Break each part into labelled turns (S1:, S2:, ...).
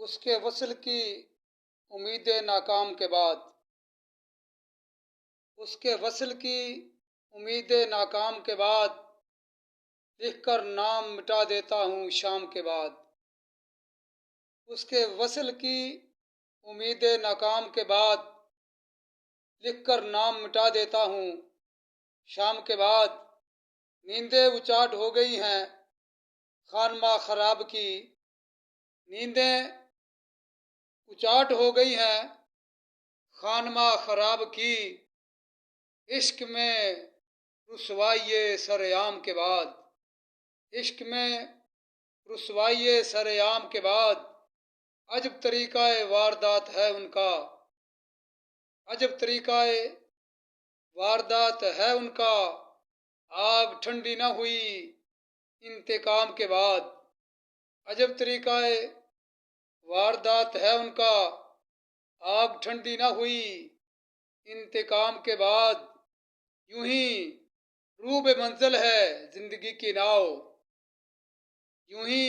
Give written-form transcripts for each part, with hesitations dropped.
S1: اس کے وصل کی امید ناکام کے بعد، اس کے وصل کی امید ناکام کے بعد، لکھ کر نام مٹا دیتا ہوں شام کے بعد۔ اس کے وصل کی امید ناکام کے بعد، لکھ کر نام مٹا دیتا ہوں شام کے بعد۔ نیندیں اچاٹ ہو گئی ہیں خانماں خراب کی، نیندیں اچاٹ ہو گئی ہیں خانماں خراب کی، عشق میں رسوائی سرعام کے بعد، عشق میں رسوائی سرعام کے بعد۔ عجب طریقہ واردات ہے ان کا، عجب طریقہ واردات ہے ان کا، آگ ٹھنڈی نہ ہوئی انتقام کے بعد۔ عجب طریقہ واردات ہے ان کا، آگ ٹھنڈی نہ ہوئی انتقام کے بعد۔ یوں ہی روب منزل ہے زندگی کی ناؤ، یوں ہی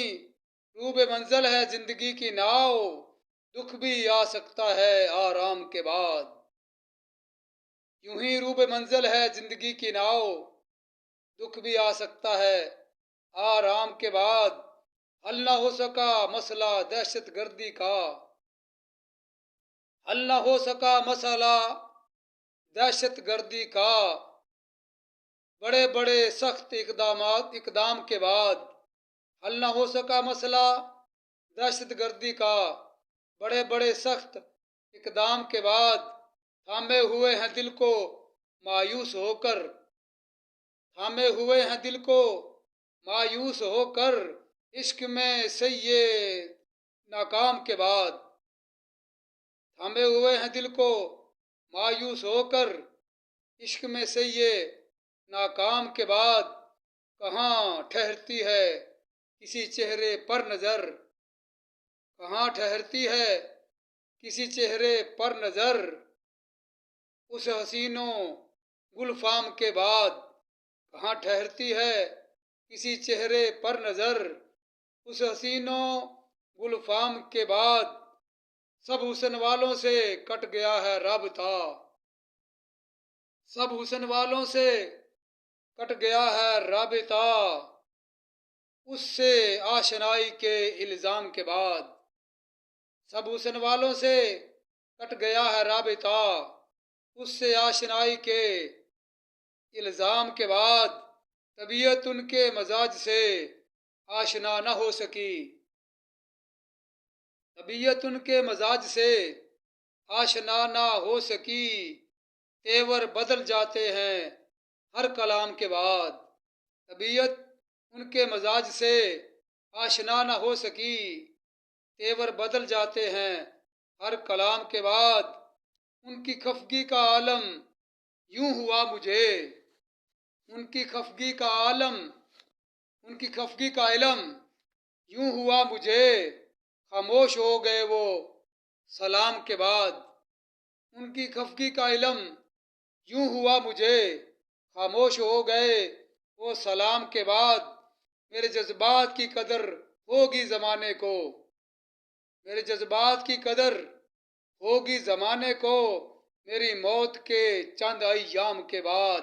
S1: روب منزل ہے زندگی کی ناؤ، دکھ بھی آ سکتا ہے آرام کے بعد۔ یوں ہی روب منزل ہے زندگی کی ناؤ، دکھ بھی آ سکتا ہے آرام کے بعد۔ حل نہ ہو سکا مسئلہ دہشت گردی کا، حل نہ ہو سکا مسئلہ دہشت گردی کا، بڑے بڑے سخت اقدام کے بعد۔ حل نہ ہو سکا مسئلہ دہشت گردی کا، بڑے بڑے سخت اقدام کے بعد۔ تھامے ہوئے ہیں دل کو مایوس ہو کر، تھامے ہوئے ہیں دل کو مایوس ہو کر، عشق میں سعی ناکام کے بعد۔ تھامے ہوئے ہیں دل کو مایوس ہو کر، عشق میں سعی ناکام کے بعد۔ کہاں ٹھہرتی ہے کسی چہرے پر نظر، کہاں ٹھہرتی ہے کسی چہرے پر نظر، اس حسین و گلفام کے بعد۔ کہاں ٹھہرتی ہے کسی چہرے پر نظر، اس حسین و گلفام کے بعد۔ سب حسن والوں سے کٹ گیا ہے رابطہ، سب حسن والوں سے کٹ گیا ہے رابطہ، اس سے آشنائی کے الزام کے بعد۔ سب حسن والوں سے کٹ گیا ہے رابطہ، اس سے آشنائی کے الزام کے بعد۔ طبیعت ان کے مزاج سے آشنا نہ ہو سکی، طبیعت ان کے مزاج سے آشنا نہ ہو سکی، تیور بدل جاتے ہیں ہر کلام کے بعد۔ طبیعت ان کے مزاج سے آشنا نہ ہو سکی، تیور بدل جاتے ہیں ہر کلام کے بعد۔ ان کی خفگی کا عالم یوں ہوا مجھے، ان کی خفگی کا عالم، ان کی خفگی کا علم یوں ہوا مجھے، خاموش ہو گئے وہ سلام کے بعد۔ ان کی خفگی کا علم یوں ہوا مجھے، خاموش ہو گئے وہ سلام کے بعد۔ میرے جذبات کی قدر ہوگی زمانے کو، میرے جذبات کی قدر ہوگی زمانے کو، میری موت کے چند ایام کے بعد۔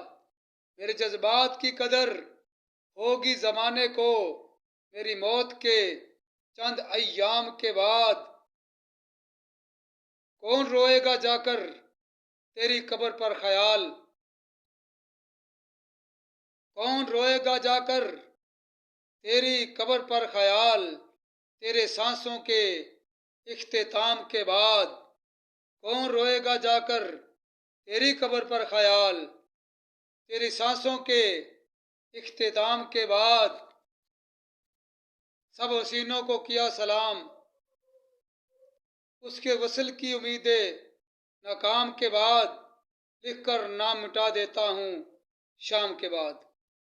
S1: میرے جذبات کی قدر ہوگی زمانے کو، میری موت کے چند ایام کے بعد۔ کون روئے گا جا کر تیری قبر پر خیال، کون روئے گا جا کر تیری قبر پر خیال، تیرے سانسوں کے اختتام کے بعد۔ کون روئے گا جا کر تیری قبر پر خیال، تیری سانسوں کے اختتام کے بعد۔ سب حسینوں کو کیا سلام، اس کے وصل کی امید ناکام کے بعد، لکھ کر نام مٹا دیتا ہوں شام کے بعد۔